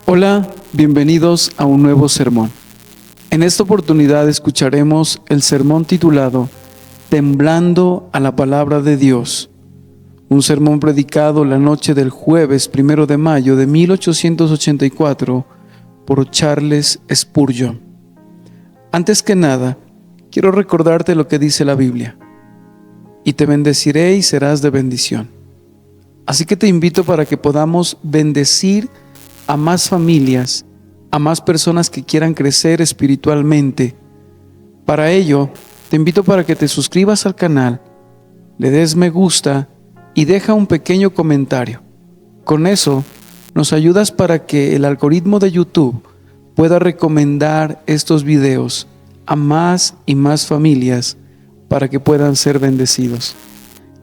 Hola, bienvenidos a un nuevo sermón. En esta oportunidad escucharemos el sermón titulado Temblando a la Palabra de Dios, un sermón predicado la noche del jueves 1 de mayo de 1884 por Charles Spurgeon. Antes que nada, quiero recordarte lo que dice la Biblia: y te bendeciré y serás de bendición. Así que te invito para que podamos bendecir a más familias, a más personas que quieran crecer espiritualmente. Para ello, te invito para que te suscribas al canal, le des me gusta y deja un pequeño comentario. Con eso, nos ayudas para que el algoritmo de YouTube pueda recomendar estos videos a más y más familias para que puedan ser bendecidos.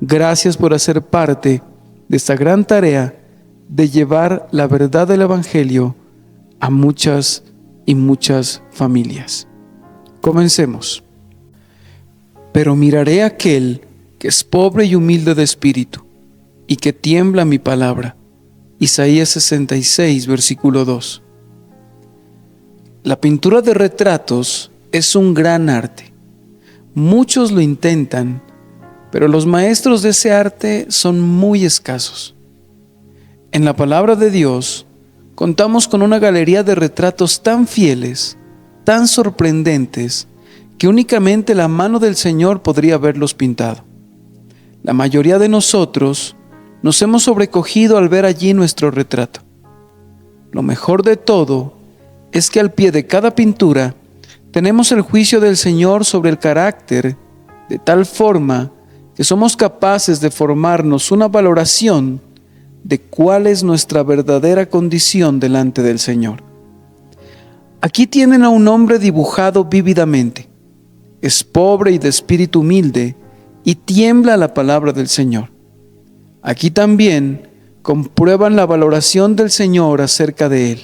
Gracias por hacer parte de esta gran tarea de llevar la verdad del Evangelio a muchas y muchas familias. Comencemos. Pero miraré a aquel que es pobre y humilde de espíritu, y que tiembla mi palabra. Isaías 66, versículo 2. La pintura de retratos es un gran arte. Muchos lo intentan, pero los maestros de ese arte son muy escasos. En la palabra de Dios, contamos con una galería de retratos tan fieles, tan sorprendentes, que únicamente la mano del Señor podría haberlos pintado. La mayoría de nosotros nos hemos sobrecogido al ver allí nuestro retrato. Lo mejor de todo es que al pie de cada pintura tenemos el juicio del Señor sobre el carácter, de tal forma que somos capaces de formarnos una valoración de cuál es nuestra verdadera condición delante del Señor. Aquí tienen a un hombre dibujado vívidamente. Es pobre y de espíritu humilde y tiembla a la palabra del Señor. Aquí también comprueban la valoración del Señor acerca de él.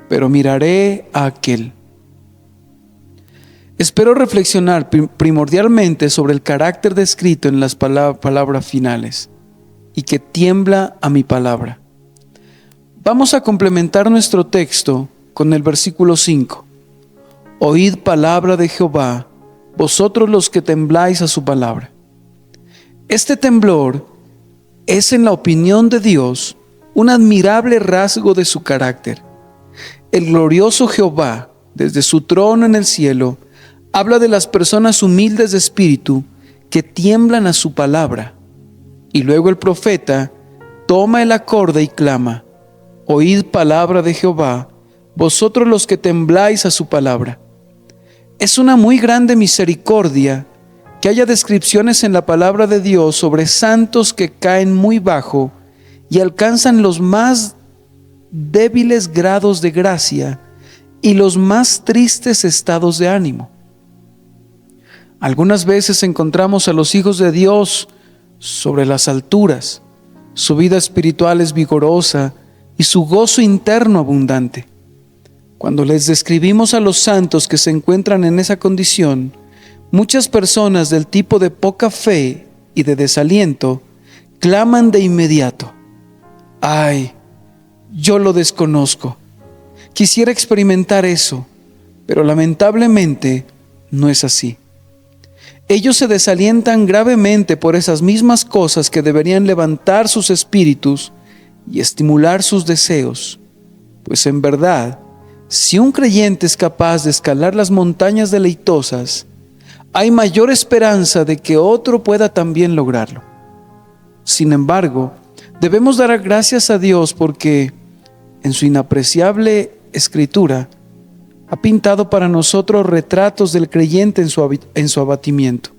Pero miraré a aquel. Espero reflexionar primordialmente sobre el carácter descrito en las palabras finales: y que tiembla a mi palabra. Vamos a complementar nuestro texto con el versículo 5. Oíd palabra de Jehová, vosotros los que tembláis a su palabra. Este temblor es, en la opinión de Dios, un admirable rasgo de su carácter. El glorioso Jehová, desde su trono en el cielo, habla de las personas humildes de espíritu que tiemblan a su palabra. Y luego el profeta toma el acorde y clama: oíd palabra de Jehová, vosotros los que tembláis a su palabra. Es una muy grande misericordia que haya descripciones en la palabra de Dios sobre santos que caen muy bajo y alcanzan los más débiles grados de gracia y los más tristes estados de ánimo. Algunas veces encontramos a los hijos de Dios sobre las alturas, su vida espiritual es vigorosa y su gozo interno abundante. Cuando les describimos a los santos que se encuentran en esa condición, muchas personas del tipo de poca fe y de desaliento claman de inmediato: ¡ay, yo lo desconozco! Quisiera experimentar eso, pero lamentablemente no es así. Ellos se desalientan gravemente por esas mismas cosas que deberían levantar sus espíritus y estimular sus deseos. Pues en verdad, si un creyente es capaz de escalar las montañas deleitosas, hay mayor esperanza de que otro pueda también lograrlo. Sin embargo, debemos dar gracias a Dios porque, en su inapreciable escritura, ha pintado para nosotros retratos del creyente en su abatimiento.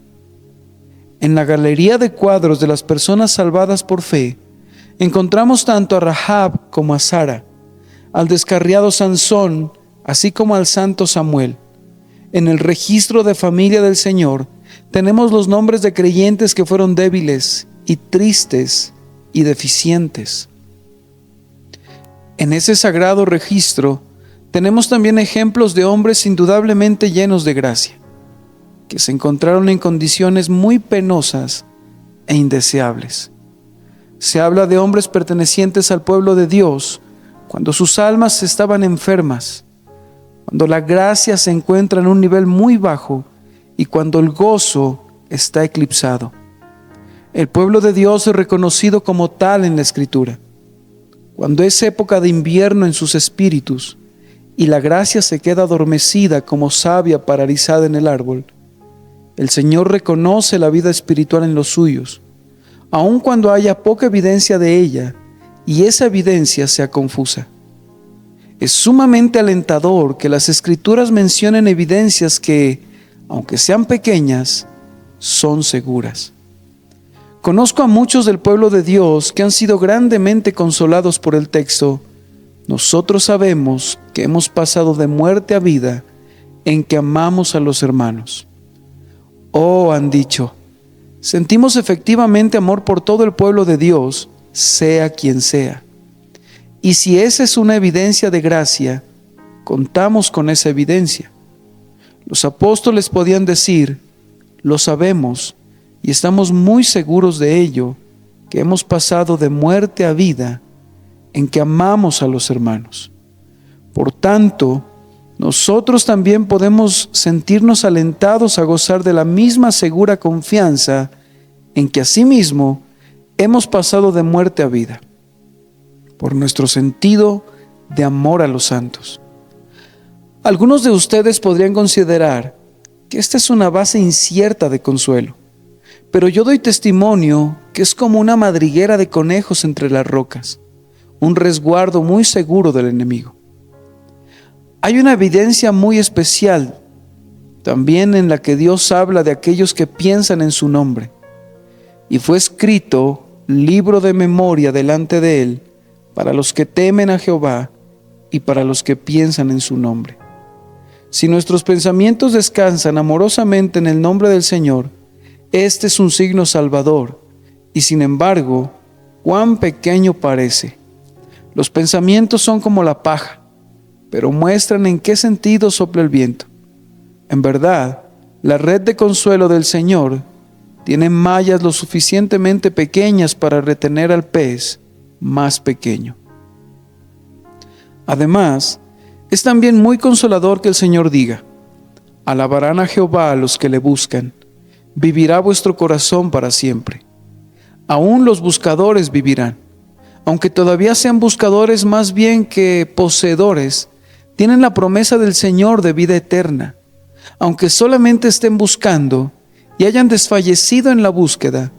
En la galería de cuadros de las personas salvadas por fe, encontramos tanto a Rahab como a Sara, al descarriado Sansón, así como al santo Samuel. En el registro de familia del Señor, tenemos los nombres de creyentes que fueron débiles y tristes y deficientes. En ese sagrado registro, tenemos también ejemplos de hombres indudablemente llenos de gracia, que se encontraron en condiciones muy penosas e indeseables. Se habla de hombres pertenecientes al pueblo de Dios, cuando sus almas estaban enfermas, cuando la gracia se encuentra en un nivel muy bajo y cuando el gozo está eclipsado. El pueblo de Dios es reconocido como tal en la Escritura. Cuando es época de invierno en sus espíritus y la gracia se queda adormecida como savia paralizada en el árbol, el Señor reconoce la vida espiritual en los suyos, aun cuando haya poca evidencia de ella y esa evidencia sea confusa. Es sumamente alentador que las Escrituras mencionen evidencias que, aunque sean pequeñas, son seguras. Conozco a muchos del pueblo de Dios que han sido grandemente consolados por el texto: nosotros sabemos que hemos pasado de muerte a vida en que amamos a los hermanos. Oh, han dicho, sentimos efectivamente amor por todo el pueblo de Dios, sea quien sea. Y si esa es una evidencia de gracia, contamos con esa evidencia. Los apóstoles podían decir: lo sabemos y estamos muy seguros de ello, que hemos pasado de muerte a vida en que amamos a los hermanos. Por tanto, nosotros también podemos sentirnos alentados a gozar de la misma segura confianza en que asimismo hemos pasado de muerte a vida, por nuestro sentido de amor a los santos. Algunos de ustedes podrían considerar que esta es una base incierta de consuelo, pero yo doy testimonio que es como una madriguera de conejos entre las rocas, un resguardo muy seguro del enemigo. Hay una evidencia muy especial también en la que Dios habla de aquellos que piensan en su nombre, y fue escrito libro de memoria delante de Él para los que temen a Jehová y para los que piensan en su nombre. Si nuestros pensamientos descansan amorosamente en el nombre del Señor, este es un signo salvador, y sin embargo, cuán pequeño parece. Los pensamientos son como la paja, pero muestran en qué sentido sopla el viento. En verdad, la red de consuelo del Señor tiene mallas lo suficientemente pequeñas para retener al pez más pequeño. Además, es también muy consolador que el Señor diga: alabarán a Jehová a los que le buscan, vivirá vuestro corazón para siempre. Aún los buscadores vivirán, aunque todavía sean buscadores más bien que poseedores, tienen la promesa del Señor de vida eterna. Aunque solamente estén buscando y hayan desfallecido en la búsqueda,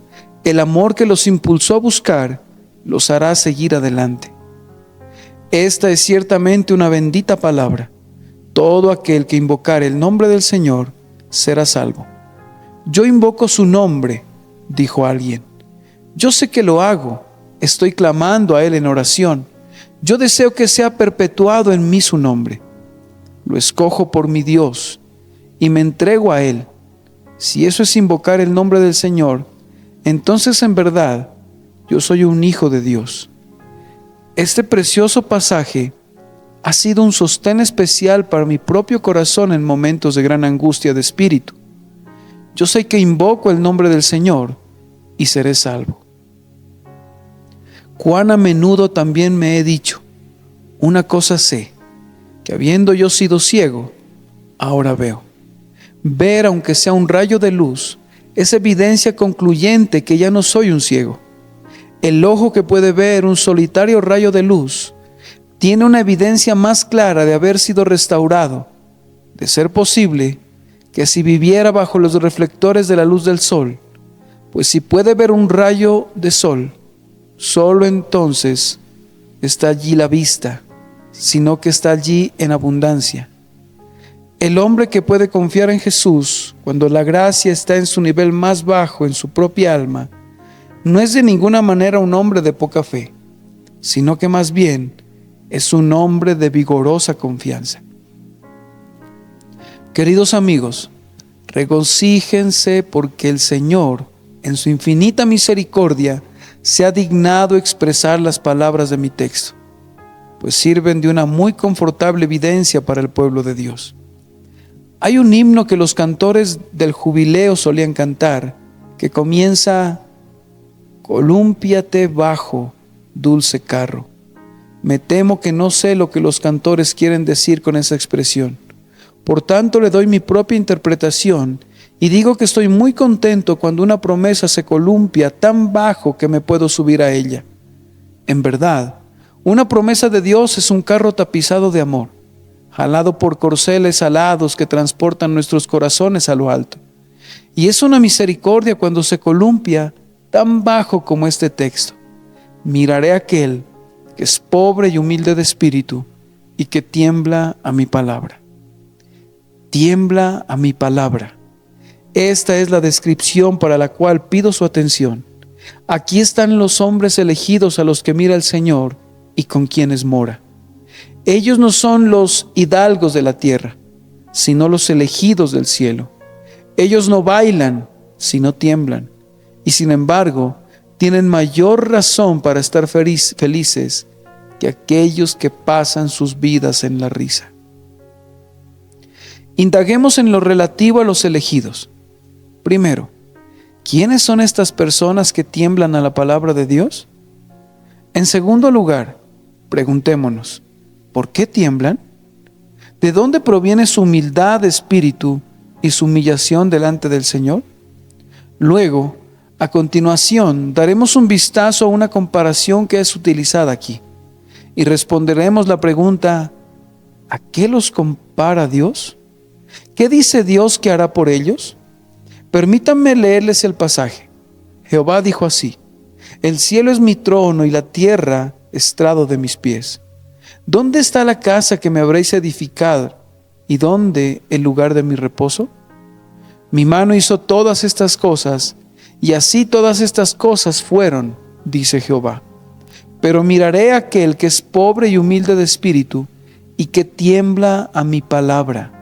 el amor que los impulsó a buscar los hará seguir adelante. Esta es ciertamente una bendita palabra. Todo aquel que invocare el nombre del Señor será salvo. Yo invoco su nombre, dijo alguien. Yo sé que lo hago, estoy clamando a Él en oración. Yo deseo que sea perpetuado en mí su nombre. Lo escojo por mi Dios y me entrego a Él. Si eso es invocar el nombre del Señor, entonces en verdad yo soy un hijo de Dios. Este precioso pasaje ha sido un sostén especial para mi propio corazón en momentos de gran angustia de espíritu. Yo sé que invoco el nombre del Señor y seré salvo. Cuán a menudo también me he dicho: una cosa sé, que habiendo yo sido ciego, ahora veo. Ver, aunque sea un rayo de luz, es evidencia concluyente que ya no soy un ciego. El ojo que puede ver un solitario rayo de luz tiene una evidencia más clara de haber sido restaurado, de ser posible que si viviera bajo los reflectores de la luz del sol, pues si puede ver un rayo de sol, solo entonces está allí la vista, sino que está allí en abundancia. El hombre que puede confiar en Jesús cuando la gracia está en su nivel más bajo en su propia alma, no es de ninguna manera un hombre de poca fe, sino que más bien es un hombre de vigorosa confianza. Queridos amigos, regocíjense porque el Señor, en su infinita misericordia, se ha dignado expresar las palabras de mi texto, pues sirven de una muy confortable evidencia para el pueblo de Dios. Hay un himno que los cantores del jubileo solían cantar, que comienza: colúmpiate bajo, dulce carro, Me temo que no sé lo que los cantores quieren decir con esa expresión. Por tanto, le doy mi propia interpretación y digo que estoy muy contento cuando una promesa se columpia tan bajo que me puedo subir a ella. En verdad, una promesa de Dios es un carro tapizado de amor, jalado por corceles alados que transportan nuestros corazones a lo alto. Y es una misericordia cuando se columpia tan bajo como este texto. Miraré a aquel que es pobre y humilde de espíritu y que tiembla a mi palabra. Tiembla a mi palabra. Esta es la descripción para la cual pido su atención. Aquí están los hombres elegidos a los que mira el Señor y con quienes mora. Ellos no son los hidalgos de la tierra, sino los elegidos del cielo. Ellos no bailan, sino tiemblan. Y sin embargo, tienen mayor razón para estar felices que aquellos que pasan sus vidas en la risa. Indaguemos en lo relativo a los elegidos. Primero, ¿quiénes son estas personas que tiemblan a la palabra de Dios? En segundo lugar, preguntémonos, ¿por qué tiemblan? ¿De dónde proviene su humildad de espíritu y su humillación delante del Señor? Luego, a continuación, daremos un vistazo a una comparación que es utilizada aquí y responderemos la pregunta, ¿a qué los compara Dios? ¿Qué dice Dios que hará por ellos? Permítanme leerles el pasaje. Jehová dijo así: el cielo es mi trono y la tierra estrado de mis pies. ¿Dónde está la casa que me habréis edificado y dónde el lugar de mi reposo? Mi mano hizo todas estas cosas, y así todas estas cosas fueron, dice Jehová. Pero miraré a aquel que es pobre y humilde de espíritu y que tiembla a mi palabra.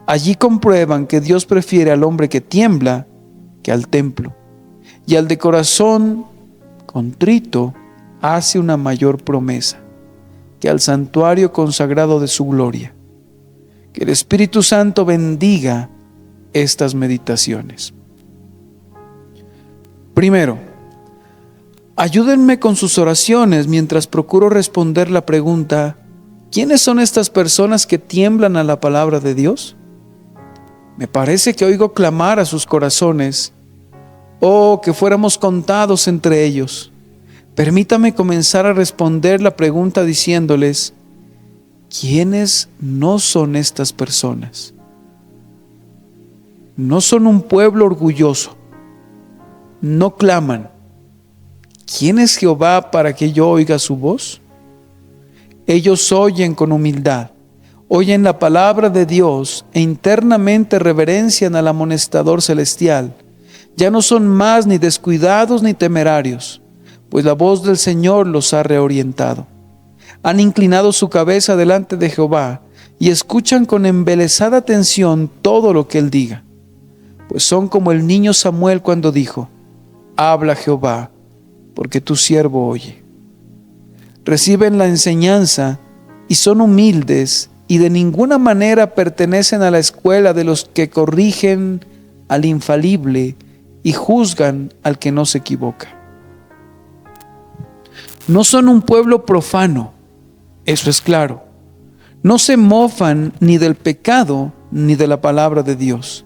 Allí comprueban que Dios prefiere al hombre que tiembla que al templo, y al de corazón contrito hace una mayor promesa, que al santuario consagrado de su gloria. Que el Espíritu Santo bendiga estas meditaciones. Primero, ayúdenme con sus oraciones mientras procuro responder la pregunta: ¿quiénes son estas personas que tiemblan a la palabra de Dios? Me parece que oigo clamar a sus corazones, oh, que fuéramos contados entre ellos. Permítame comenzar a responder la pregunta diciéndoles: ¿quiénes no son estas personas? No son un pueblo orgulloso, no claman. ¿Quién es Jehová para que yo oiga su voz? Ellos oyen con humildad, oyen la palabra de Dios e internamente reverencian al amonestador celestial. Ya no son más ni descuidados ni temerarios, pues la voz del Señor los ha reorientado. Han inclinado su cabeza delante de Jehová y escuchan con embelesada atención todo lo que Él diga. Pues son como el niño Samuel cuando dijo: habla Jehová, porque tu siervo oye. Reciben la enseñanza y son humildes y de ninguna manera pertenecen a la escuela de los que corrigen al infalible y juzgan al que no se equivoca. No son un pueblo profano, eso es claro. No se mofan ni del pecado ni de la palabra de Dios.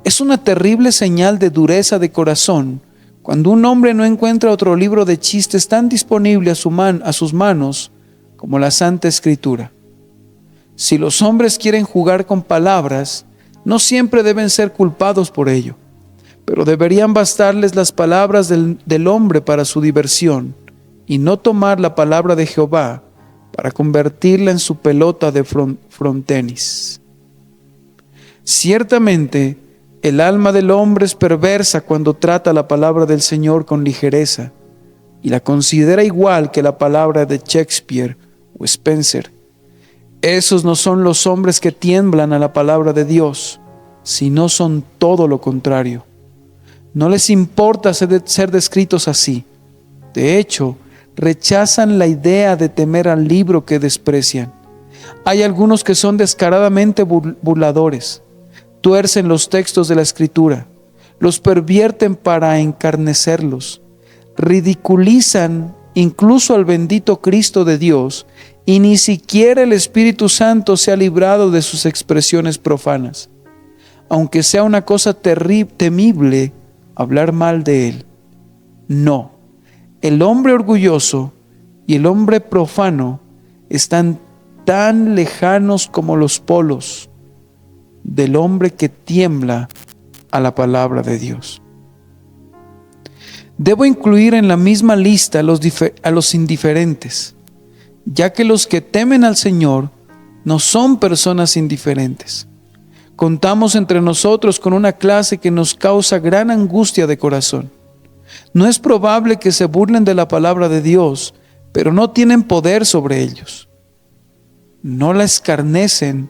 Es una terrible señal de dureza de corazón cuando un hombre no encuentra otro libro de chistes tan disponible a sus manos como la Santa Escritura. Si los hombres quieren jugar con palabras, no siempre deben ser culpados por ello, pero deberían bastarles las palabras del hombre para su diversión y no tomar la palabra de Jehová para convertirla en su pelota de frontenis. Ciertamente, el alma del hombre es perversa cuando trata la palabra del Señor con ligereza y la considera igual que la palabra de Shakespeare o Spencer. Esos no son los hombres que tiemblan a la palabra de Dios, sino son todo lo contrario. No les importa ser descritos así. De hecho, rechazan la idea de temer al libro que desprecian. Hay algunos que son descaradamente burladores. Tuercen los textos de la Escritura, los pervierten para encarnecerlos, ridiculizan incluso al bendito Cristo de Dios, y ni siquiera el Espíritu Santo se ha librado de sus expresiones profanas, aunque sea una cosa temible hablar mal de Él. No, el hombre orgulloso y el hombre profano están tan lejanos como los polos del hombre que tiembla a la palabra de Dios. Debo incluir en la misma lista a los indiferentes, ya que los que temen al Señor no son personas indiferentes. Contamos entre nosotros con una clase que nos causa gran angustia de corazón. No es probable que se burlen de la palabra de Dios, pero no tienen poder sobre ellos. No la escarnecen,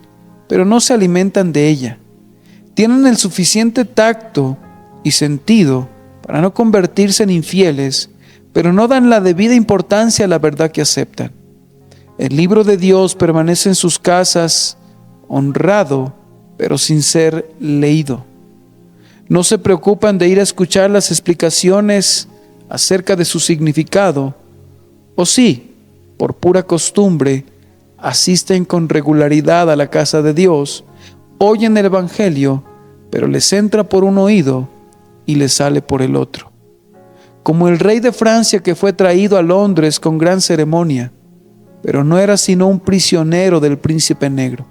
pero no se alimentan de ella. Tienen el suficiente tacto y sentido para no convertirse en infieles, pero no dan la debida importancia a la verdad que aceptan. El libro de Dios permanece en sus casas honrado, pero sin ser leído. No se preocupan de ir a escuchar las explicaciones acerca de su significado, o sí, por pura costumbre, asisten con regularidad a la casa de Dios, oyen el Evangelio, pero les entra por un oído y les sale por el otro. Como el rey de Francia que fue traído a Londres con gran ceremonia, pero no era sino un prisionero del príncipe negro.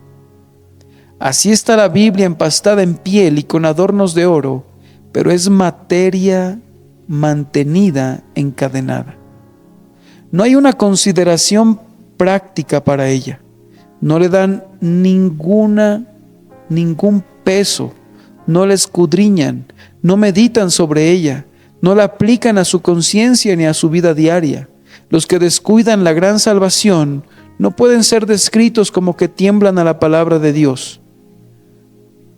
Así está la Biblia empastada en piel y con adornos de oro, pero es materia mantenida encadenada. No hay una consideración práctica para ella. No le dan ningún peso, no la escudriñan, no meditan sobre ella, no la aplican a su conciencia ni a su vida diaria. Los que descuidan la gran salvación no pueden ser descritos como que tiemblan a la palabra de Dios.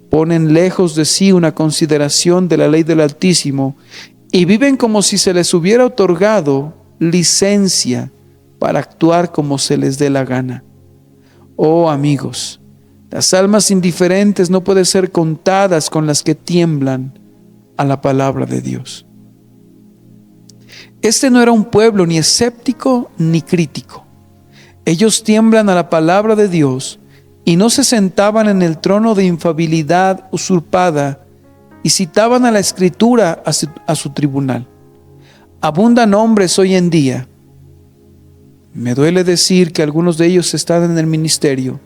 Ponen lejos de sí una consideración de la ley del Altísimo y viven como si se les hubiera otorgado licencia para actuar como se les dé la gana. Oh amigos, las almas indiferentes no pueden ser contadas con las que tiemblan a la palabra de Dios. Este no era un pueblo ni escéptico ni crítico. Ellos tiemblan a la palabra de Dios y no se sentaban en el trono de infabilidad usurpada y citaban a la Escritura a su tribunal. Abundan hombres hoy en día. Me duele decir que algunos de ellos están en el ministerio,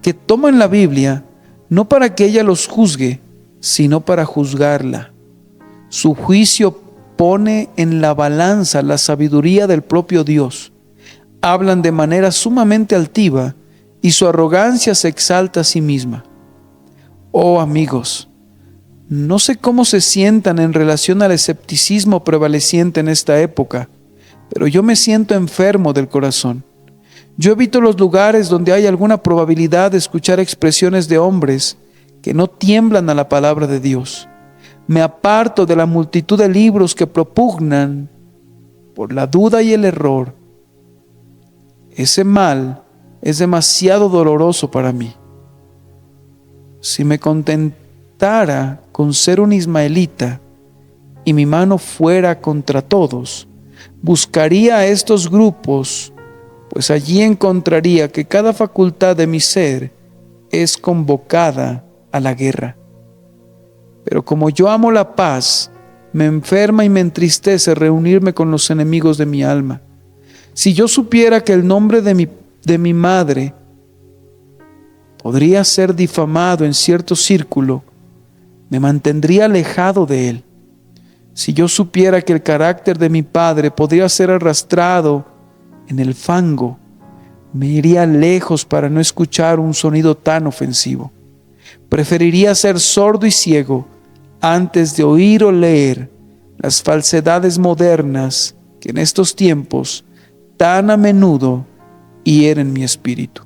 que toman la Biblia no para que ella los juzgue, sino para juzgarla. Su juicio pone en la balanza la sabiduría del propio Dios. Hablan de manera sumamente altiva y su arrogancia se exalta a sí misma. Oh amigos, no sé cómo se sientan en relación al escepticismo prevaleciente en esta época, pero yo me siento enfermo del corazón. Yo evito los lugares donde hay alguna probabilidad de escuchar expresiones de hombres que no tiemblan a la palabra de Dios. Me aparto de la multitud de libros que propugnan por la duda y el error. Ese mal es demasiado doloroso para mí. Si me contentara con ser un ismaelita y mi mano fuera contra todos, buscaría a estos grupos, pues allí encontraría que cada facultad de mi ser es convocada a la guerra. Pero como yo amo la paz, me enferma y me entristece reunirme con los enemigos de mi alma. Si yo supiera que el nombre de mi madre podría ser difamado en cierto círculo, me mantendría alejado de él. Si yo supiera que el carácter de mi padre podría ser arrastrado en el fango, me iría lejos para no escuchar un sonido tan ofensivo. Preferiría ser sordo y ciego antes de oír o leer las falsedades modernas que en estos tiempos tan a menudo hieren mi espíritu.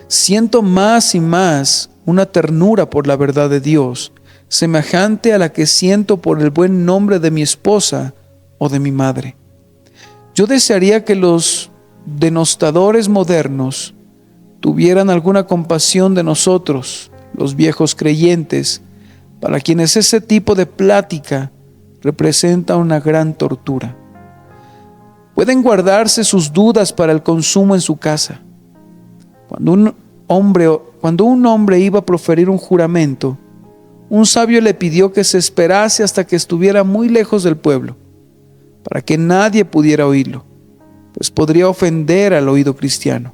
Siento más y más una ternura por la verdad de Dios, semejante a la que siento por el buen nombre de mi esposa o de mi madre. Yo desearía que los denostadores modernos tuvieran alguna compasión de nosotros, los viejos creyentes, para quienes ese tipo de plática representa una gran tortura. Pueden guardarse sus dudas para el consumo en su casa. Cuando un hombre iba a proferir un juramento, un sabio le pidió que se esperase hasta que estuviera muy lejos del pueblo, para que nadie pudiera oírlo, pues podría ofender al oído cristiano.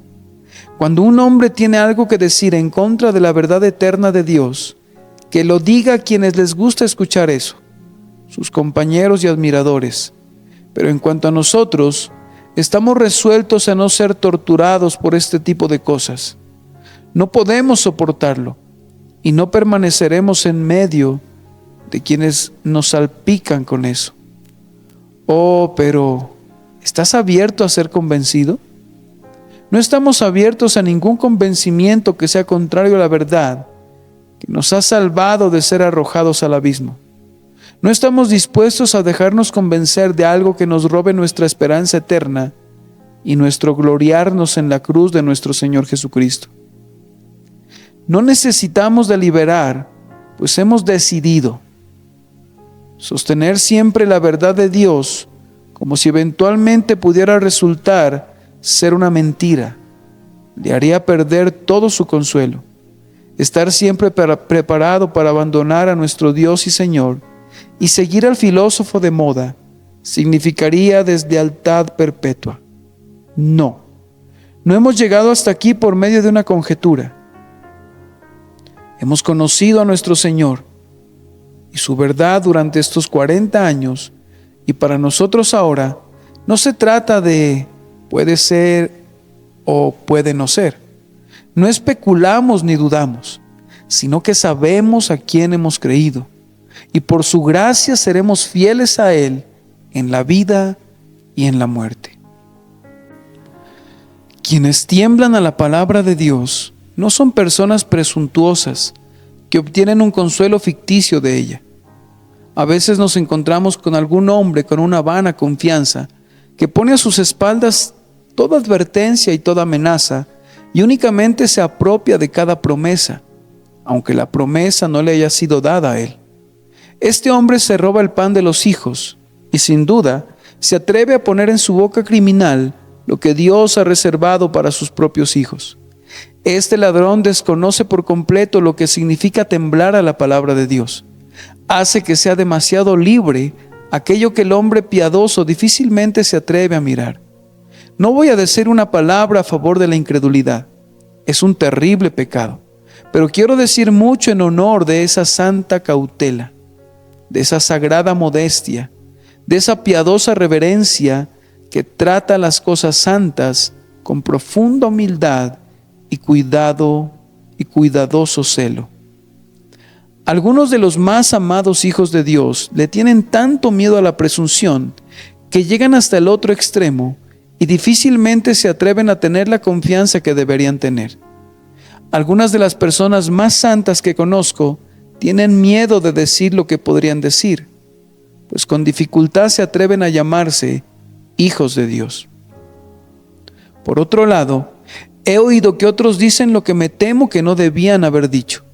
Cuando un hombre tiene algo que decir en contra de la verdad eterna de Dios, que lo diga a quienes les gusta escuchar eso, sus compañeros y admiradores. Pero en cuanto a nosotros, estamos resueltos a no ser torturados por este tipo de cosas. No podemos soportarlo y no permaneceremos en medio de quienes nos salpican con eso. Oh, pero ¿estás abierto a ser convencido? No estamos abiertos a ningún convencimiento que sea contrario a la verdad, que nos ha salvado de ser arrojados al abismo. No estamos dispuestos a dejarnos convencer de algo que nos robe nuestra esperanza eterna y nuestro gloriarnos en la cruz de nuestro Señor Jesucristo. No necesitamos deliberar, pues hemos decidido sostener siempre la verdad de Dios, como si eventualmente pudiera resultar ser una mentira. Le haría perder todo su consuelo. Estar siempre preparado para abandonar a nuestro Dios y Señor y seguir al filósofo de moda significaría deslealtad perpetua. No hemos llegado hasta aquí por medio de una conjetura. Hemos conocido a nuestro Señor y su verdad durante estos 40 años, y para nosotros ahora no se trata de puede ser o puede no ser. No especulamos ni dudamos, sino que sabemos a quién hemos creído, y por su gracia seremos fieles a Él en la vida y en la muerte. Quienes tiemblan a la palabra de Dios no son personas presuntuosas que obtienen un consuelo ficticio de ella. A veces nos encontramos con algún hombre con una vana confianza que pone a sus espaldas toda advertencia y toda amenaza y únicamente se apropia de cada promesa, aunque la promesa no le haya sido dada a él. Este hombre se roba el pan de los hijos y sin duda se atreve a poner en su boca criminal lo que Dios ha reservado para sus propios hijos. Este ladrón desconoce por completo lo que significa temblar a la palabra de Dios. Hace que sea demasiado libre aquello que el hombre piadoso difícilmente se atreve a mirar. No voy a decir una palabra a favor de la incredulidad. Es un terrible pecado. Pero quiero decir mucho en honor de esa santa cautela, de esa sagrada modestia, de esa piadosa reverencia que trata las cosas santas con profunda humildad y cuidado y cuidadoso celo. Algunos de los más amados hijos de Dios le tienen tanto miedo a la presunción que llegan hasta el otro extremo y difícilmente se atreven a tener la confianza que deberían tener. Algunas de las personas más santas que conozco tienen miedo de decir lo que podrían decir, pues con dificultad se atreven a llamarse hijos de Dios. Por otro lado, he oído que otros dicen lo que me temo que no debían haber dicho,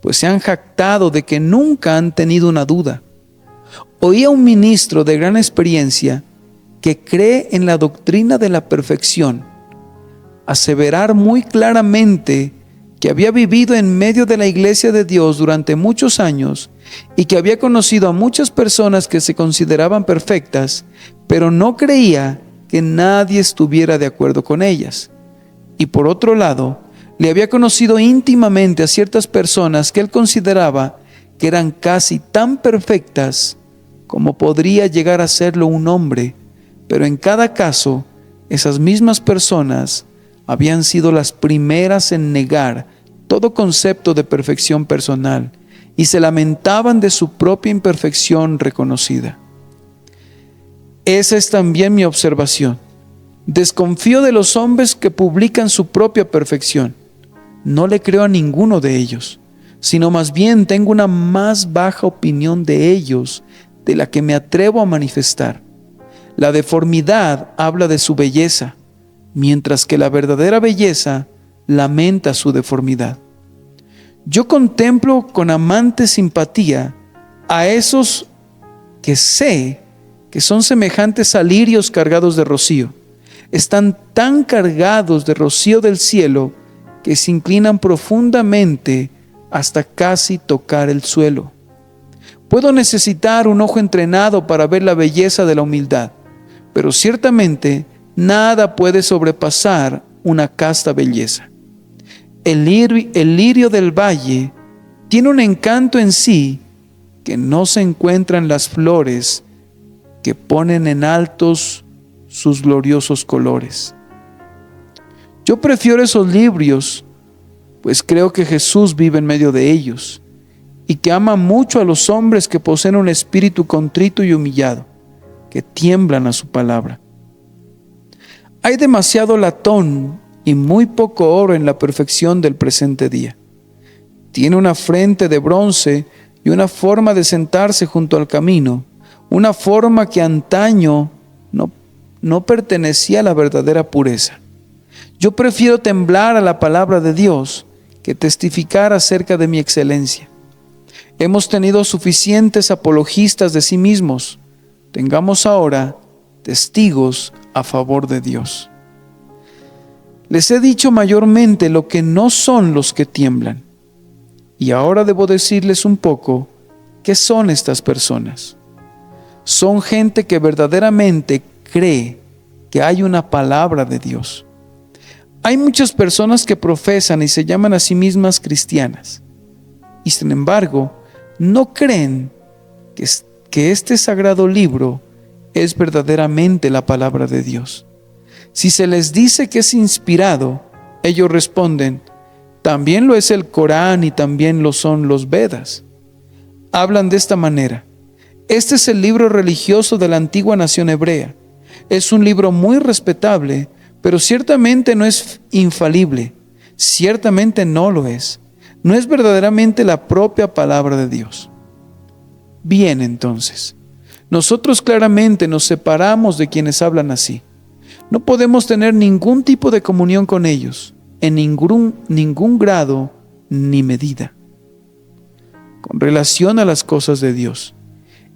pues se han jactado de que nunca han tenido una duda. Oí a un ministro de gran experiencia que cree en la doctrina de la perfección aseverar muy claramente que había vivido en medio de la iglesia de Dios durante muchos años y que había conocido a muchas personas que se consideraban perfectas, pero no creía que nadie estuviera de acuerdo con ellas. Y por otro lado, le había conocido íntimamente a ciertas personas que él consideraba que eran casi tan perfectas como podría llegar a serlo un hombre, pero en cada caso, esas mismas personas habían sido las primeras en negar todo concepto de perfección personal y se lamentaban de su propia imperfección reconocida. Esa es también mi observación. Desconfío de los hombres que publican su propia perfección. No le creo a ninguno de ellos, sino más bien tengo una más baja opinión de ellos de la que me atrevo a manifestar. La deformidad habla de su belleza, mientras que la verdadera belleza lamenta su deformidad. Yo contemplo con amante simpatía a esos que sé que son semejantes a lirios cargados de rocío. Están tan cargados de rocío del cielo que se inclinan profundamente hasta casi tocar el suelo. Puedo necesitar un ojo entrenado para ver la belleza de la humildad, pero ciertamente nada puede sobrepasar una casta belleza. El lirio del valle tiene un encanto en sí que no se encuentra en las flores que ponen en altos sus gloriosos colores. Yo prefiero esos lirios, pues creo que Jesús vive en medio de ellos y que ama mucho a los hombres que poseen un espíritu contrito y humillado, que tiemblan a su palabra. Hay demasiado latón y muy poco oro en la perfección del presente día. Tiene una frente de bronce y una forma de sentarse junto al camino, una forma que antaño no pertenecía a la verdadera pureza. Yo prefiero temblar a la palabra de Dios que testificar acerca de mi excelencia. Hemos tenido suficientes apologistas de sí mismos. Tengamos ahora testigos a favor de Dios. Les he dicho mayormente lo que no son los que tiemblan. Y ahora debo decirles un poco qué son estas personas. Son gente que verdaderamente cree que hay una palabra de Dios. Hay muchas personas que profesan y se llaman a sí mismas cristianas, y sin embargo, no creen que este sagrado libro es verdaderamente la palabra de Dios. Si se les dice que es inspirado, ellos responden: también lo es el Corán y también lo son los Vedas. Hablan de esta manera: este es el libro religioso de la antigua nación hebrea. Es un libro muy respetable, pero ciertamente no es infalible. Ciertamente no lo es. No es verdaderamente la propia palabra de Dios. Bien, entonces, nosotros claramente nos separamos de quienes hablan así. No podemos tener ningún tipo de comunión con ellos, en ningún grado ni medida. Con relación a las cosas de Dios,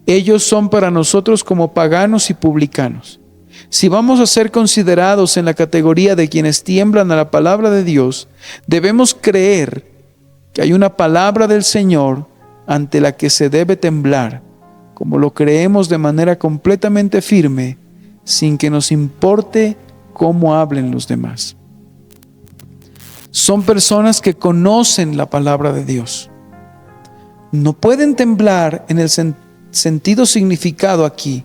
ellos son para nosotros como paganos y publicanos. Si vamos a ser considerados en la categoría de quienes tiemblan a la palabra de Dios, debemos creer que hay una palabra del Señor ante la que se debe temblar, como lo creemos de manera completamente firme, sin que nos importe cómo hablen los demás. Son personas que conocen la palabra de Dios. No pueden temblar en el sentido significado aquí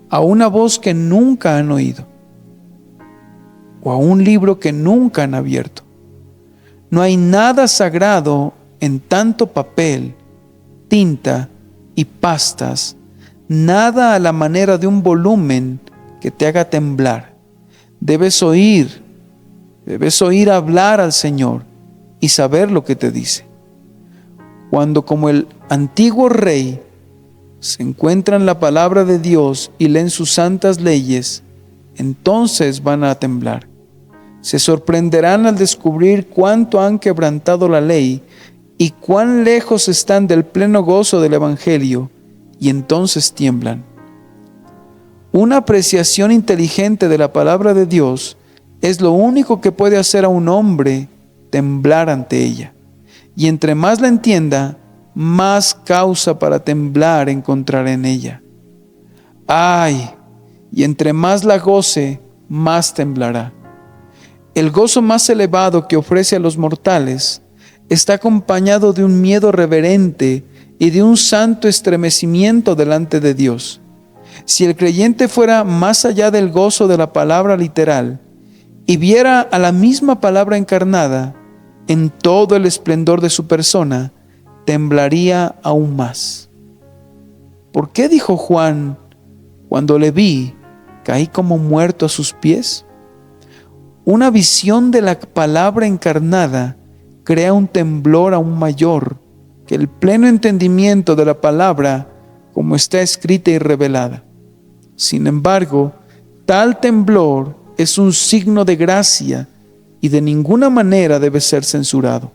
a una voz que nunca han oído o a un libro que nunca han abierto. No hay nada sagrado en tanto papel, tinta y pastas, nada a la manera de un volumen que te haga temblar. Debes oír hablar al Señor y saber lo que te dice. Cuando, como el antiguo rey, se encuentran la palabra de Dios y leen sus santas leyes, entonces van a temblar. Se sorprenderán al descubrir cuánto han quebrantado la ley y cuán lejos están del pleno gozo del Evangelio, y entonces tiemblan. Una apreciación inteligente de la palabra de Dios es lo único que puede hacer a un hombre temblar ante ella. Y entre más la entienda, más causa para temblar encontrará en ella. ¡Ay! Y entre más la goce, más temblará. El gozo más elevado que ofrece a los mortales está acompañado de un miedo reverente y de un santo estremecimiento delante de Dios. Si el creyente fuera más allá del gozo de la palabra literal y viera a la misma palabra encarnada en todo el esplendor de su persona, temblaría aún más. ¿Por qué dijo Juan: cuando le vi, caí como muerto a sus pies? Una visión de la palabra encarnada crea un temblor aún mayor que el pleno entendimiento de la palabra como está escrita y revelada. Sin embargo, tal temblor es un signo de gracia y de ninguna manera debe ser censurado.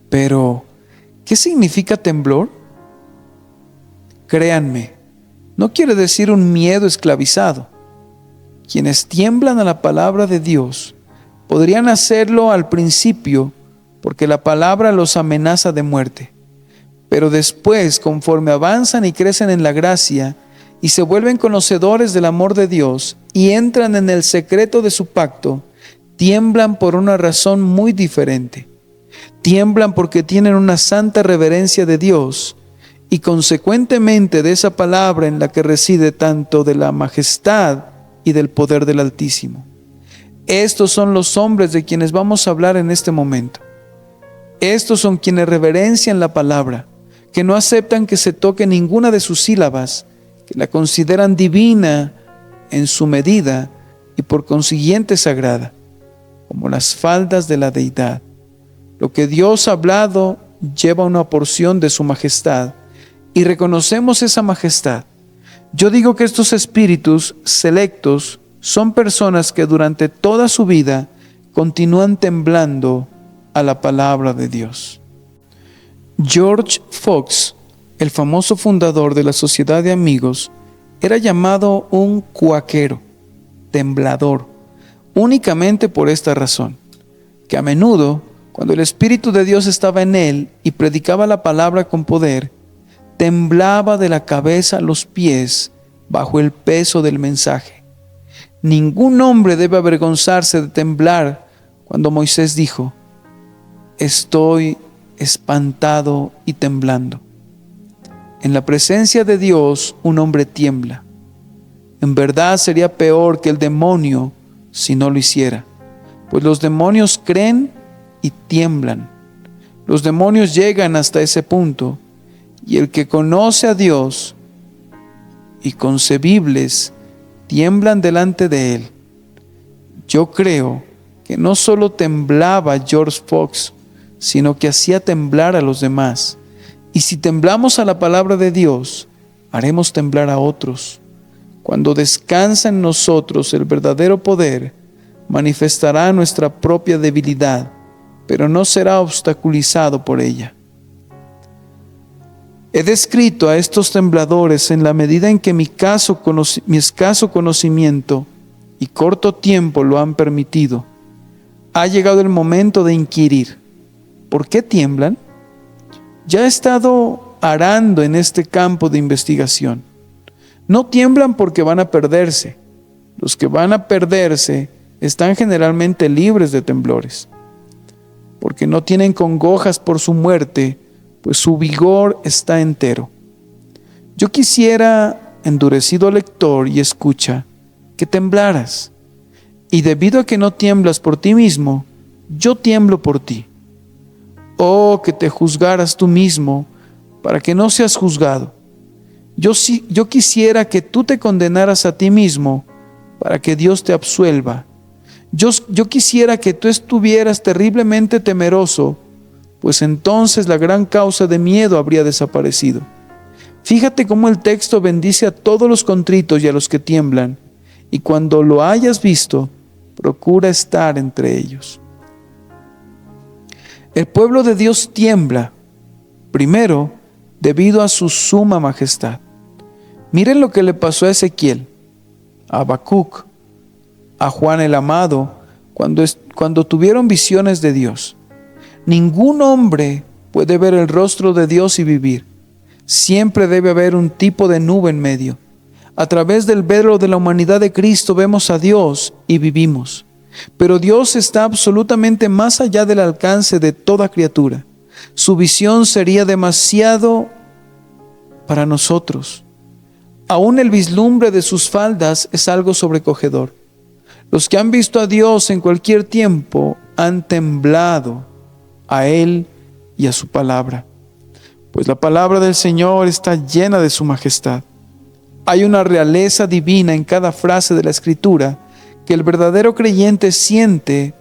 Pero, ¿qué significa temblor? Créanme, no quiere decir un miedo esclavizado. Quienes tiemblan a la palabra de Dios podrían hacerlo al principio porque la palabra los amenaza de muerte. Pero después, conforme avanzan y crecen en la gracia y se vuelven conocedores del amor de Dios y entran en el secreto de su pacto, tiemblan por una razón muy diferente. Tiemblan porque tienen una santa reverencia de Dios y consecuentemente de esa palabra en la que reside tanto de la majestad y del poder del Altísimo. Estos son los hombres de quienes vamos a hablar en este momento. Estos son quienes reverencian la palabra, que no aceptan que se toque ninguna de sus sílabas, que la consideran divina en su medida y por consiguiente sagrada, como las faldas de la deidad. Lo que Dios ha hablado lleva una porción de su majestad y reconocemos esa majestad. Yo digo que estos espíritus selectos son personas que durante toda su vida continúan temblando a la palabra de Dios. George Fox, el famoso fundador de la Sociedad de Amigos, era llamado un cuáquero, temblador, únicamente por esta razón, que a menudo, cuando el Espíritu de Dios estaba en él y predicaba la palabra con poder, temblaba de la cabeza a los pies bajo el peso del mensaje. Ningún hombre debe avergonzarse de temblar cuando Moisés dijo: estoy espantado y temblando. En la presencia de Dios un hombre tiembla. En verdad sería peor que el demonio si no lo hiciera, pues los demonios creen y tiemblan. Los demonios llegan hasta ese punto, y el que conoce a Dios y concebibles tiemblan delante de él. Yo creo que no solo temblaba George Fox, sino que hacía temblar a los demás. Y si temblamos a la palabra de Dios, haremos temblar a otros. Cuando descansa en nosotros el verdadero poder, manifestará nuestra propia debilidad, pero no será obstaculizado por ella. He descrito a estos tembladores en la medida en que mi escaso conocimiento y corto tiempo lo han permitido. Ha llegado el momento de inquirir: ¿por qué tiemblan? Ya he estado arando en este campo de investigación. No tiemblan porque van a perderse. Los que van a perderse están generalmente libres de temblores, porque no tienen congojas por su muerte, pues su vigor está entero. Yo quisiera, endurecido lector y escucha, que temblaras, y debido a que no tiemblas por ti mismo, yo tiemblo por ti. Oh, que te juzgaras tú mismo, para que no seas juzgado. Yo quisiera que tú te condenaras a ti mismo, para que Dios te absuelva. Yo quisiera que tú estuvieras terriblemente temeroso, pues entonces la gran causa de miedo habría desaparecido. Fíjate cómo el texto bendice a todos los contritos y a los que tiemblan, y cuando lo hayas visto, procura estar entre ellos. El pueblo de Dios tiembla, primero, debido a su suma majestad. Miren lo que le pasó a Ezequiel, a Habacuc, a Juan el Amado, cuando tuvieron visiones de Dios. Ningún hombre puede ver el rostro de Dios y vivir. Siempre debe haber un tipo de nube en medio. A través del velo de la humanidad de Cristo vemos a Dios y vivimos. Pero Dios está absolutamente más allá del alcance de toda criatura. Su visión sería demasiado para nosotros. Aún el vislumbre de sus faldas es algo sobrecogedor. Los que han visto a Dios en cualquier tiempo han temblado a Él y a su palabra, pues la palabra del Señor está llena de su majestad. Hay una realeza divina en cada frase de la Escritura que el verdadero creyente siente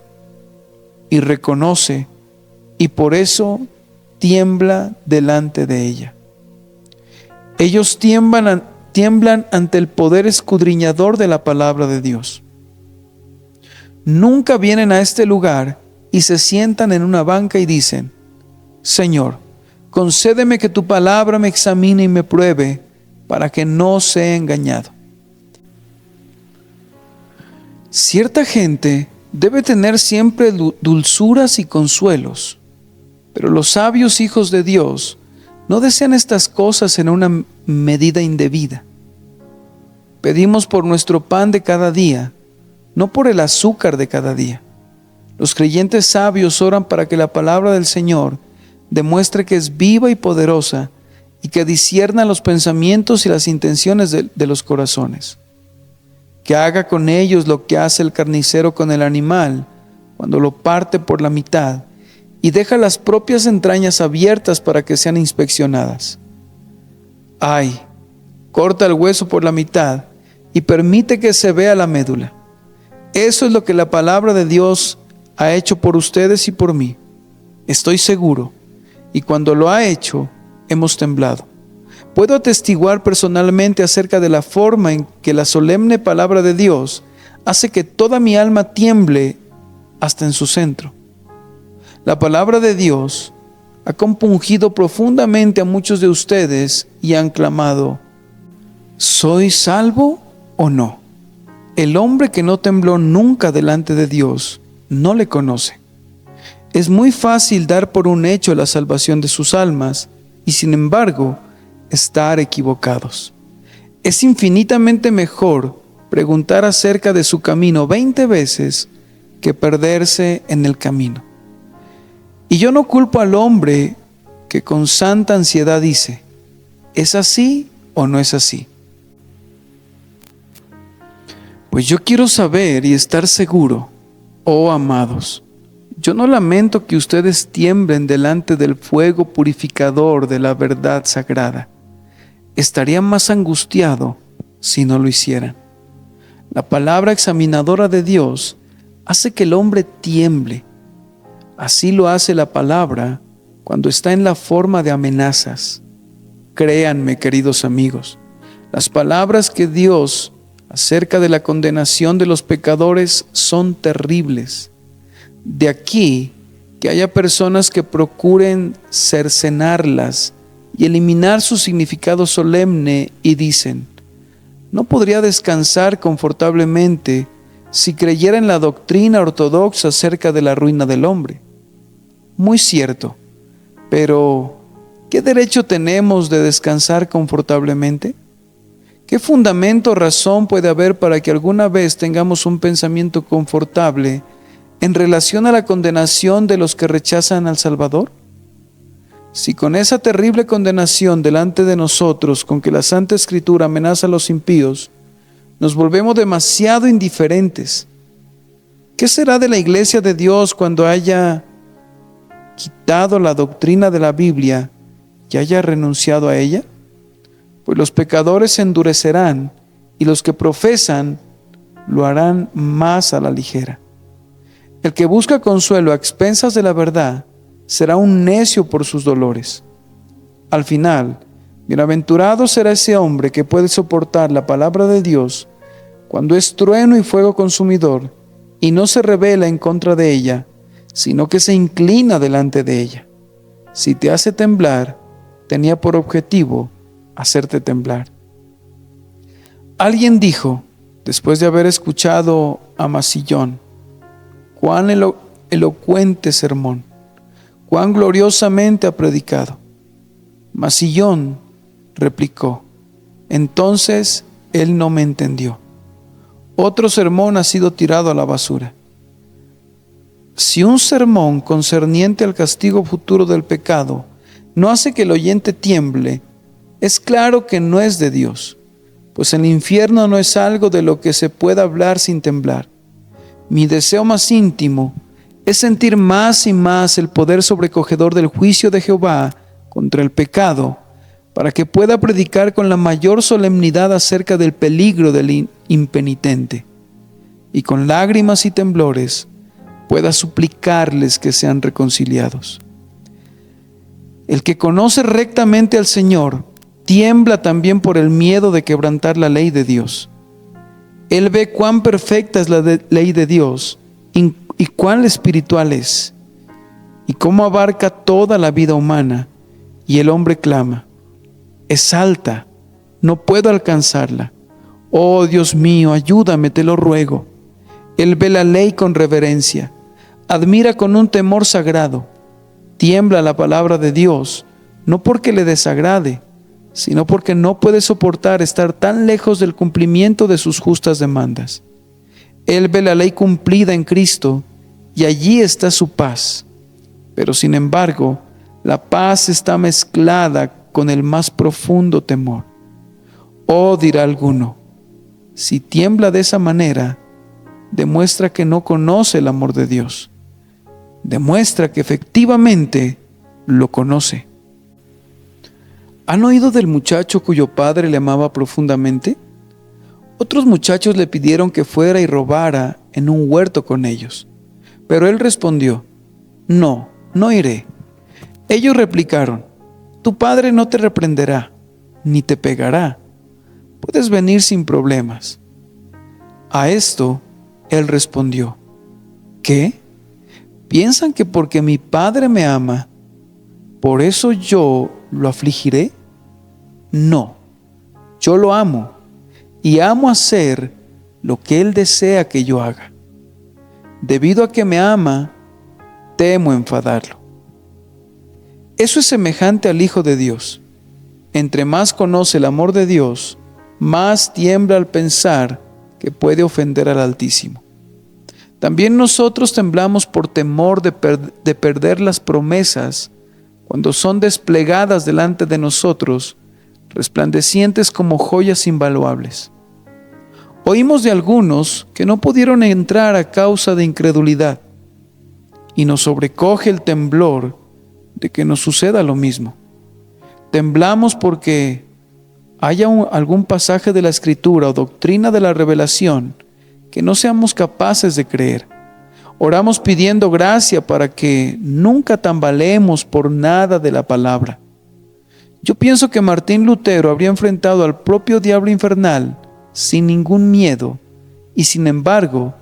y reconoce, y por eso tiembla delante de ella. Ellos tiemblan ante el poder escudriñador de la palabra de Dios. Nunca vienen a este lugar y se sientan en una banca y dicen: Señor, concédeme que tu palabra me examine y me pruebe, para que no sea engañado. Cierta gente debe tener siempre dulzuras y consuelos, pero los sabios hijos de Dios no desean estas cosas en una medida indebida. Pedimos por nuestro pan de cada día, no por el azúcar de cada día. Los creyentes sabios oran para que la palabra del Señor demuestre que es viva y poderosa y que discierna los pensamientos y las intenciones de los corazones. Que haga con ellos lo que hace el carnicero con el animal cuando lo parte por la mitad y deja las propias entrañas abiertas para que sean inspeccionadas. Ay, corta el hueso por la mitad y permite que se vea la médula. Eso es lo que la palabra de Dios ha hecho por ustedes y por mí. Estoy seguro, y cuando lo ha hecho, hemos temblado. Puedo atestiguar personalmente acerca de la forma en que la solemne palabra de Dios hace que toda mi alma tiemble hasta en su centro. La palabra de Dios ha compungido profundamente a muchos de ustedes y han clamado: ¿soy salvo o no? El hombre que no tembló nunca delante de Dios no le conoce. Es muy fácil dar por un hecho la salvación de sus almas y, sin embargo, estar equivocados. Es infinitamente mejor preguntar acerca de su camino 20 veces que perderse en el camino. Y yo no culpo al hombre que con santa ansiedad dice: ¿es así o no es así? Pues yo quiero saber y estar seguro, oh amados. Yo no lamento que ustedes tiemblen delante del fuego purificador de la verdad sagrada. Estaría más angustiado si no lo hicieran. La palabra examinadora de Dios hace que el hombre tiemble. Así lo hace la palabra cuando está en la forma de amenazas. Créanme, queridos amigos, las palabras que Dios acerca de la condenación de los pecadores son terribles. De aquí que haya personas que procuren cercenarlas y eliminar su significado solemne y dicen: no podría descansar confortablemente si creyera en la doctrina ortodoxa acerca de la ruina del hombre. Muy cierto, pero ¿qué derecho tenemos de descansar confortablemente? ¿Qué fundamento o razón puede haber para que alguna vez tengamos un pensamiento confortable en relación a la condenación de los que rechazan al Salvador? Si con esa terrible condenación delante de nosotros con que la Santa Escritura amenaza a los impíos, nos volvemos demasiado indiferentes, ¿qué será de la iglesia de Dios cuando haya quitado la doctrina de la Biblia y haya renunciado a ella? Pues los pecadores se endurecerán y los que profesan lo harán más a la ligera. El que busca consuelo a expensas de la verdad será un necio por sus dolores. Al final, bienaventurado será ese hombre que puede soportar la palabra de Dios cuando es trueno y fuego consumidor y no se rebela en contra de ella, sino que se inclina delante de ella. Si te hace temblar, tenía por objetivo hacerte temblar. Alguien dijo, después de haber escuchado a Masillón: cuán elocuente sermón, cuán gloriosamente ha predicado. Masillón replicó: entonces él no me entendió. Otro sermón ha sido tirado a la basura. Si un sermón concerniente al castigo futuro del pecado no hace que el oyente tiemble, es claro que no es de Dios, pues el infierno no es algo de lo que se pueda hablar sin temblar. Mi deseo más íntimo es sentir más y más el poder sobrecogedor del juicio de Jehová contra el pecado, para que pueda predicar con la mayor solemnidad acerca del peligro del impenitente, y con lágrimas y temblores pueda suplicarles que sean reconciliados. El que conoce rectamente al Señor tiembla también por el miedo de quebrantar la ley de Dios. Él ve cuán perfecta es la ley de Dios y cuán espiritual es, y cómo abarca toda la vida humana, y el hombre clama: es alta, no puedo alcanzarla. Oh Dios mío, ayúdame, te lo ruego. Él ve la ley con reverencia, admira con un temor sagrado, tiembla la palabra de Dios, no porque le desagrade, sino porque no puede soportar estar tan lejos del cumplimiento de sus justas demandas. Él ve la ley cumplida en Cristo y allí está su paz. Pero sin embargo, la paz está mezclada con el más profundo temor. Oh, dirá alguno, si tiembla de esa manera, demuestra que no conoce el amor de Dios. Demuestra que efectivamente lo conoce. ¿Han oído del muchacho cuyo padre le amaba profundamente? Otros muchachos le pidieron que fuera y robara en un huerto con ellos. Pero él respondió, no, no iré. Ellos replicaron, tu padre no te reprenderá, ni te pegará. Puedes venir sin problemas. A esto, él respondió, ¿qué? ¿Piensan que porque mi padre me ama, por eso yo lo afligiré? No, yo lo amo y amo hacer lo que él desea que yo haga. Debido a que me ama, temo enfadarlo. Eso es semejante al Hijo de Dios. Entre más conoce el amor de Dios, más tiembla al pensar que puede ofender al Altísimo. También nosotros temblamos por temor de perder las promesas cuando son desplegadas delante de nosotros, resplandecientes como joyas invaluables. Oímos de algunos que no pudieron entrar a causa de incredulidad, y nos sobrecoge el temblor de que nos suceda lo mismo. Temblamos porque haya algún pasaje de la Escritura o doctrina de la revelación que no seamos capaces de creer. Oramos pidiendo gracia para que nunca tambaleemos por nada de la palabra. Yo pienso que Martín Lutero habría enfrentado al propio diablo infernal sin ningún miedo, y sin embargo,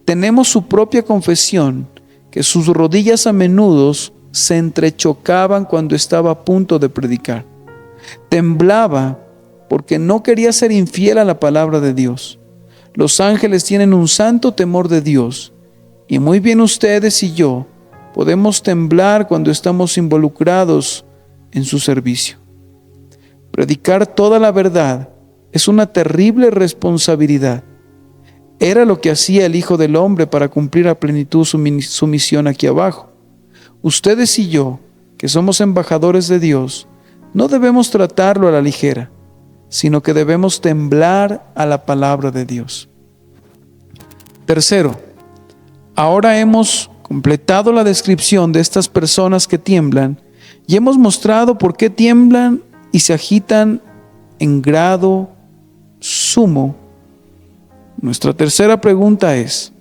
tenemos su propia confesión que sus rodillas a menudo se entrechocaban cuando estaba a punto de predicar. Temblaba porque no quería ser infiel a la palabra de Dios. Los ángeles tienen un santo temor de Dios, y muy bien ustedes y yo podemos temblar cuando estamos involucrados en su servicio. Predicar toda la verdad es una terrible responsabilidad. Era lo que hacía el Hijo del Hombre para cumplir a plenitud su misión aquí abajo. Ustedes y yo, que somos embajadores de Dios, no debemos tratarlo a la ligera, sino que debemos temblar a la palabra de Dios. Tercero, ahora hemos completado la descripción de estas personas que tiemblan y hemos mostrado por qué tiemblan y se agitan en grado sumo. Nuestra tercera pregunta es,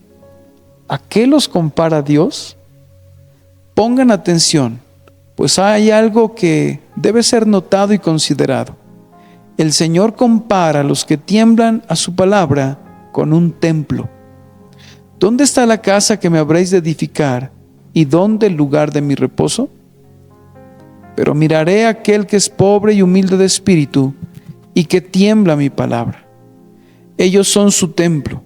¿a qué los compara Dios? Pongan atención, pues hay algo que debe ser notado y considerado. El Señor compara a los que tiemblan a su palabra con un templo. ¿Dónde está la casa que me habréis de edificar y dónde el lugar de mi reposo? Pero miraré a aquel que es pobre y humilde de espíritu y que tiembla mi palabra. Ellos son su templo.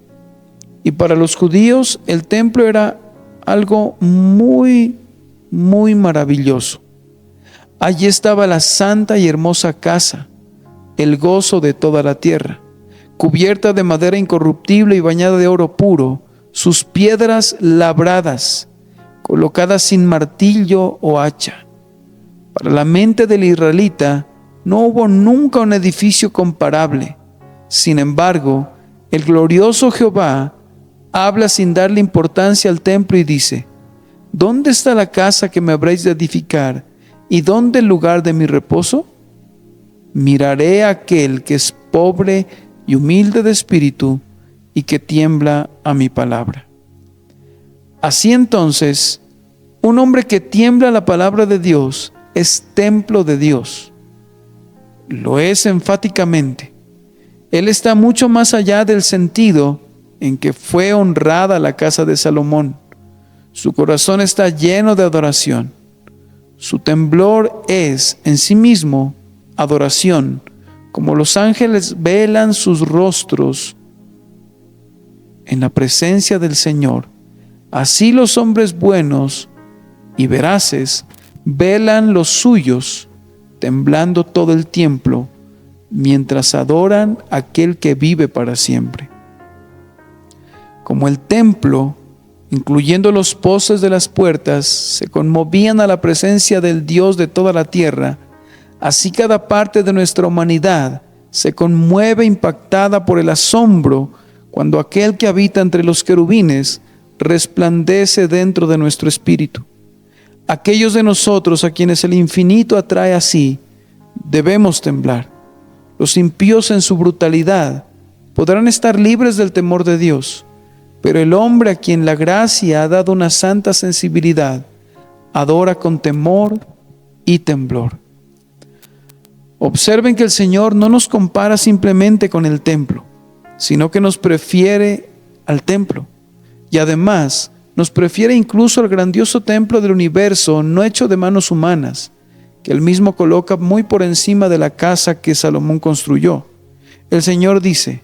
Y para los judíos el templo era algo muy maravilloso. Allí estaba la santa y hermosa casa, el gozo de toda la tierra, cubierta de madera incorruptible y bañada de oro puro, sus piedras labradas, colocadas sin martillo o hacha. Para la mente del israelita no hubo nunca un edificio comparable. Sin embargo, el glorioso Jehová habla sin darle importancia al templo y dice, ¿dónde está la casa que me habréis de edificar y dónde el lugar de mi reposo? Miraré a aquel que es pobre y humilde de espíritu y que tiembla a mi palabra. Así entonces, un hombre que tiembla a la palabra de Dios es templo de Dios. Lo es enfáticamente. Él está mucho más allá del sentido en que fue honrada la casa de Salomón. Su corazón está lleno de adoración. Su temblor es en sí mismo adoración, Como los ángeles velan sus rostros en la presencia del Señor, así los hombres buenos y veraces velan los suyos, temblando todo el tiempo, mientras adoran a aquel que vive para siempre. Como el templo, incluyendo los postes de las puertas, se conmovían a la presencia del Dios de toda la tierra, así cada parte de nuestra humanidad se conmueve impactada por el asombro cuando aquel que habita entre los querubines resplandece dentro de nuestro espíritu. Aquellos de nosotros a quienes el infinito atrae así, debemos temblar. Los impíos en su brutalidad podrán estar libres del temor de Dios, pero el hombre a quien la gracia ha dado una santa sensibilidad, adora con temor y temblor. Observen que el Señor no nos compara simplemente con el templo, sino que nos prefiere al templo. Y además, nos prefiere incluso al grandioso templo del universo, no hecho de manos humanas, que Él mismo coloca muy por encima de la casa que Salomón construyó. El Señor dice: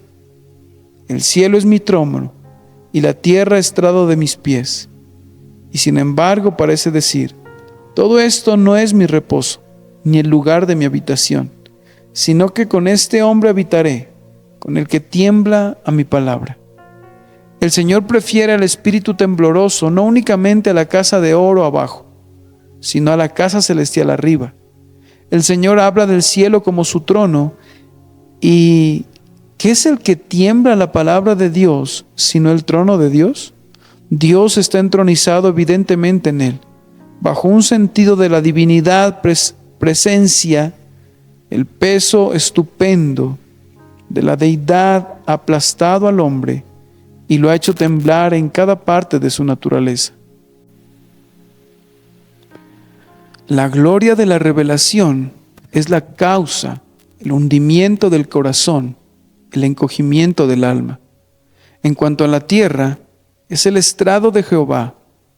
el cielo es mi trono, y la tierra estrado de mis pies. Y sin embargo parece decir: todo esto no es mi reposo, ni el lugar de mi habitación, sino que con este hombre habitaré, con el que tiembla a mi palabra. El Señor prefiere al espíritu tembloroso no únicamente a la casa de oro abajo, sino a la casa celestial arriba. El Señor habla del cielo como su trono, y ¿qué es el que tiembla la palabra de Dios, sino el trono de Dios? Dios está entronizado evidentemente en él. Bajo un sentido de la divinidad presencia, el peso estupendo de la deidad ha aplastado al hombre y lo ha hecho temblar en cada parte de su naturaleza. La gloria de la revelación es la causa, el hundimiento del corazón, el encogimiento del alma. En cuanto a la tierra, es el estrado de Jehová,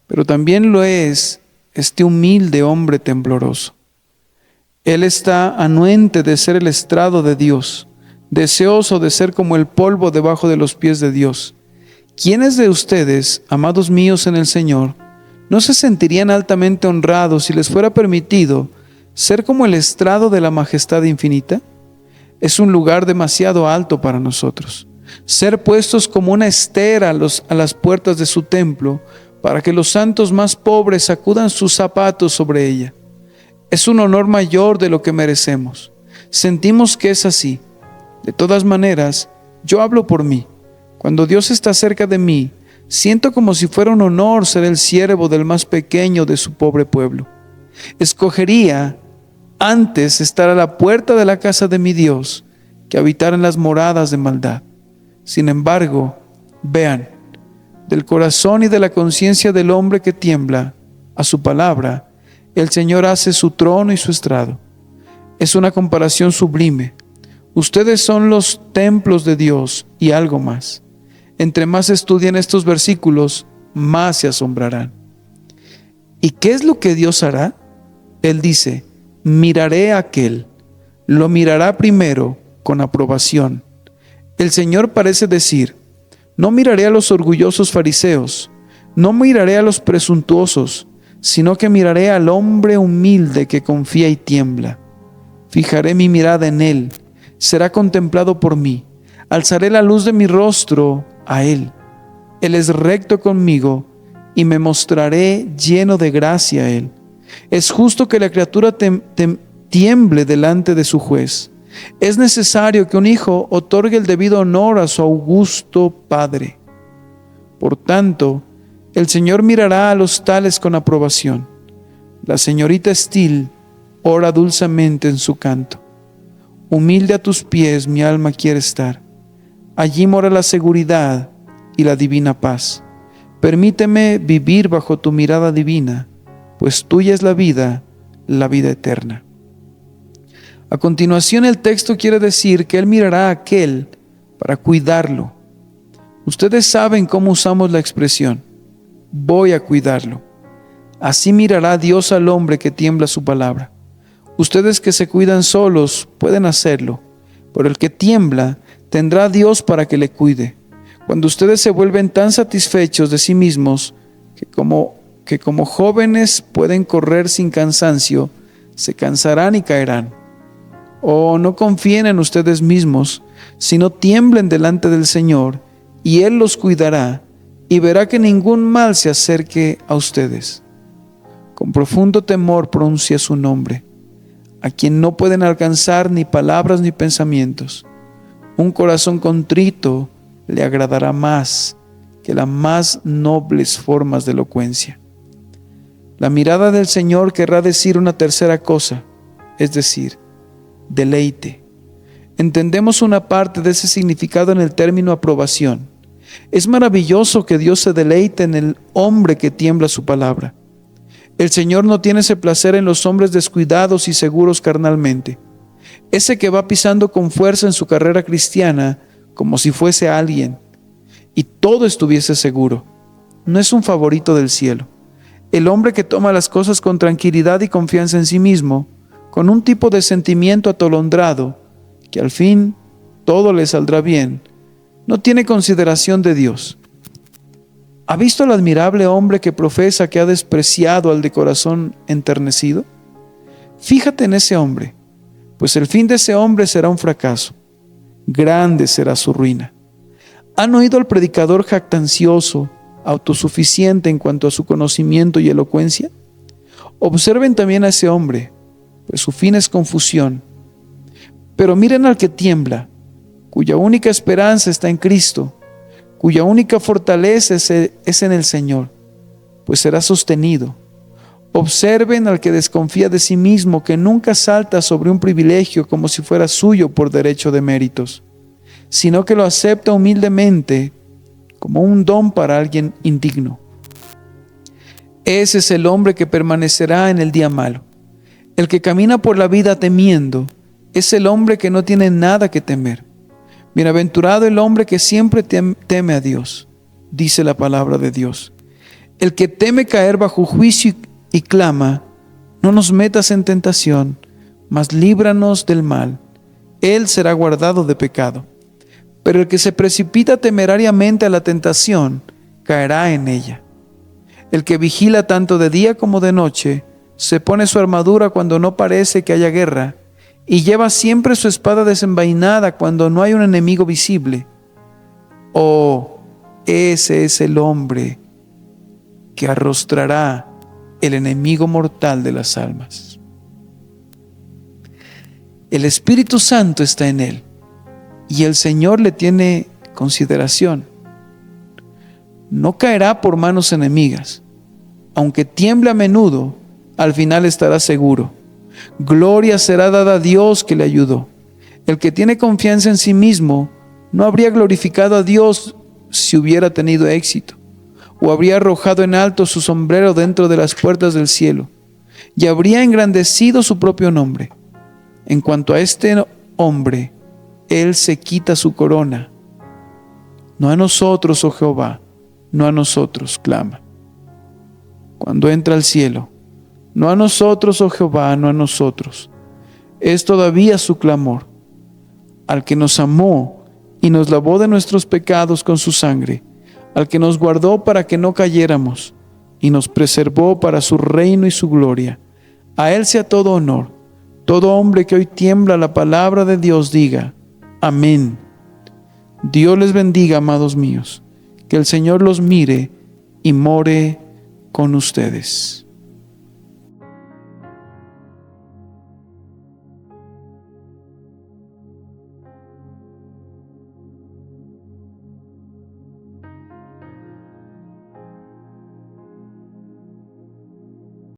pero también lo es este humilde hombre tembloroso. Él está anuente de ser el estrado de Dios, deseoso de ser como el polvo debajo de los pies de Dios. ¿Quiénes de ustedes, amados míos en el Señor, no se sentirían altamente honrados si les fuera permitido ser como el estrado de la majestad infinita? Es un lugar demasiado alto para nosotros. Ser puestos como una estera a las puertas de su templo, para que los santos más pobres sacudan sus zapatos sobre ella. Es un honor mayor de lo que merecemos. Sentimos que es así. De todas maneras, yo hablo por mí. Cuando Dios está cerca de mí, siento como si fuera un honor ser el siervo del más pequeño de su pobre pueblo. Escogería antes estar a la puerta de la casa de mi Dios que habitar en las moradas de maldad. Sin embargo, vean, del corazón y de la conciencia del hombre que tiembla a su palabra, el Señor hace su trono y su estrado. Es una comparación sublime. Ustedes son los templos de Dios y algo más. Entre más estudian estos versículos, más se asombrarán. ¿Y qué es lo que Dios hará? Él dice: miraré a aquel. Lo mirará primero con aprobación. El Señor parece decir: no miraré a los orgullosos fariseos, no miraré a los presuntuosos, sino que miraré al hombre humilde que confía y tiembla. Fijaré mi mirada en él, será contemplado por mí. Alzaré la luz de mi rostro a él. Él es recto conmigo y me mostraré lleno de gracia a él. Es justo que la criatura tiemble delante de su juez. Es necesario que un hijo otorgue el debido honor a su augusto padre. Por tanto, el Señor mirará a los tales con aprobación. La señorita Steele ora dulcemente en su canto. Humilde a tus pies mi alma quiere estar. Allí mora la seguridad y la divina paz. Permíteme vivir bajo tu mirada divina, pues tuya es la vida eterna. A continuación, el texto quiere decir que Él mirará a aquel para cuidarlo. Ustedes saben cómo usamos la expresión: voy a cuidarlo. Así mirará Dios al hombre que tiembla su palabra. Ustedes que se cuidan solos pueden hacerlo, Pero el que tiembla tendrá a Dios para que le cuide. Cuando ustedes se vuelven tan satisfechos de sí mismos que como jóvenes pueden correr sin cansancio, se cansarán y caerán. Oh, no confíen en ustedes mismos, sino tiemblen delante del Señor, y Él los cuidará, y verá que ningún mal se acerque a ustedes. Con profundo temor pronuncia su nombre, a quien no pueden alcanzar ni palabras ni pensamientos. Un corazón contrito le agradará más que las más nobles formas de elocuencia. La mirada del Señor querrá decir una tercera cosa, es decir, deleite. Entendemos una parte de ese significado en el término aprobación. Es maravilloso que Dios se deleite en el hombre que tiembla su palabra. El Señor no tiene ese placer en los hombres descuidados y seguros carnalmente. Ese que va pisando con fuerza en su carrera cristiana como si fuese alguien y todo estuviese seguro. No es un favorito del cielo. El hombre que toma las cosas con tranquilidad y confianza en sí mismo, con un tipo de sentimiento atolondrado, que al fin todo le saldrá bien, no tiene consideración de Dios. ¿Ha visto al admirable hombre que profesa que ha despreciado al de corazón enternecido? Fíjate en ese hombre, pues el fin de ese hombre será un fracaso. Grande será su ruina. ¿Han oído al predicador jactancioso, autosuficiente en cuanto a su conocimiento y elocuencia? Observen también a ese hombre, pues su fin es confusión. Pero miren al que tiembla, cuya única esperanza está en Cristo, cuya única fortaleza es en el Señor, pues será sostenido. Observen al que desconfía de sí mismo, que nunca salta sobre un privilegio como si fuera suyo por derecho de méritos, sino que lo acepta humildemente como un don para alguien indigno. Ese es el hombre que permanecerá en el día malo. El que camina por la vida temiendo es el hombre que no tiene nada que temer. Bienaventurado el hombre que siempre teme a Dios, dice la palabra de Dios. El que teme caer bajo juicio y clama, no nos metas en tentación, mas líbranos del mal. Él será guardado de pecado. Pero el que se precipita temerariamente a la tentación, caerá en ella. El que vigila tanto de día como de noche, se pone su armadura cuando no parece que haya guerra, y lleva siempre su espada desenvainada cuando no hay un enemigo visible. Oh, ese es el hombre que arrostrará el enemigo mortal de las almas. El Espíritu Santo está en él, y el Señor le tiene consideración. No caerá por manos enemigas. Aunque tiemble a menudo, al final estará seguro. Gloria será dada a Dios que le ayudó. El que tiene confianza en sí mismo no habría glorificado a Dios si hubiera tenido éxito, o habría arrojado en alto su sombrero dentro de las puertas del cielo, y habría engrandecido su propio nombre. En cuanto a este hombre, Él se quita su corona. No a nosotros, oh Jehová, no a nosotros, clama. Cuando entra al cielo, no a nosotros, oh Jehová, no a nosotros. Es todavía su clamor. Al que nos amó y nos lavó de nuestros pecados con su sangre, al que nos guardó para que no cayéramos y nos preservó para su reino y su gloria. A Él sea todo honor. Todo hombre que hoy tiembla la palabra de Dios diga, amén. Dios les bendiga, amados míos. Que el Señor los mire y more con ustedes.